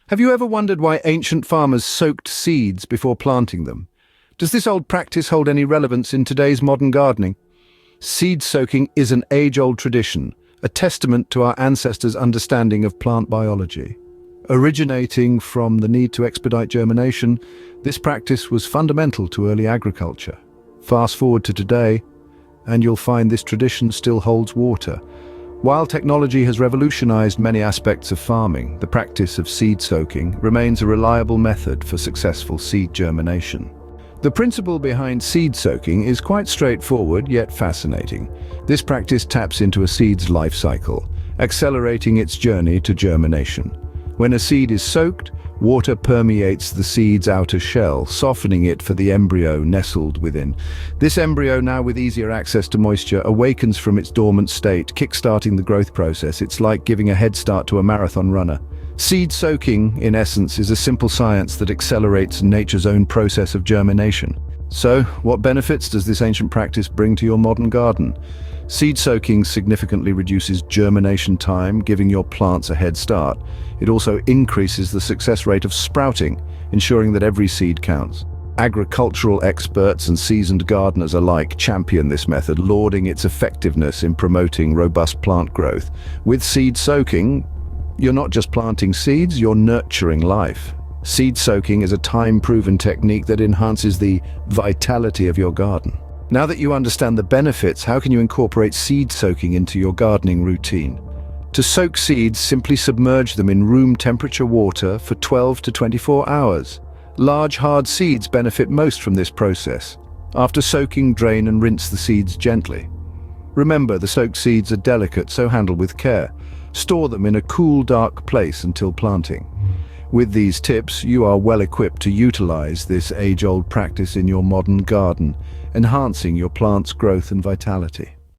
Have you ever wondered why ancient farmers soaked seeds before planting them? Does this old practice hold any relevance in today's modern gardening? Seed soaking is an age-old tradition, a testament to our ancestors' understanding of plant biology. Originating from the need to expedite germination, this practice was fundamental to early agriculture. Fast forward to today, and you'll find this tradition still holds water. While technology has revolutionized many aspects of farming, the practice of seed soaking remains a reliable method for successful seed germination. The principle behind seed soaking is quite straightforward yet fascinating. This practice taps into a seed's life cycle, accelerating its journey to germination. When a seed is soaked, water permeates the seed's outer shell, softening it for the embryo nestled within. This embryo, now with easier access to moisture, awakens from its dormant state, kickstarting the growth process. It's like giving a head start to a marathon runner. Seed soaking, in essence, is a simple science that accelerates nature's own process of germination. So, what benefits does this ancient practice bring to your modern garden? Seed soaking significantly reduces germination time, giving your plants a head start. It also increases the success rate of sprouting, ensuring that every seed counts. Agricultural experts and seasoned gardeners alike champion this method, lauding its effectiveness in promoting robust plant growth. With seed soaking, you're not just planting seeds, you're nurturing life. Seed soaking is a time-proven technique that enhances the vitality of your garden. Now that you understand the benefits, how can you incorporate seed soaking into your gardening routine? To soak seeds, simply submerge them in room temperature water for 12 to 24 hours. Large, hard seeds benefit most from this process. After soaking, drain and rinse the seeds gently. Remember, the soaked seeds are delicate, so handle with care. Store them in a cool, dark place until planting. With these tips, you are well equipped to utilize this age-old practice in your modern garden, enhancing your plant's growth and vitality.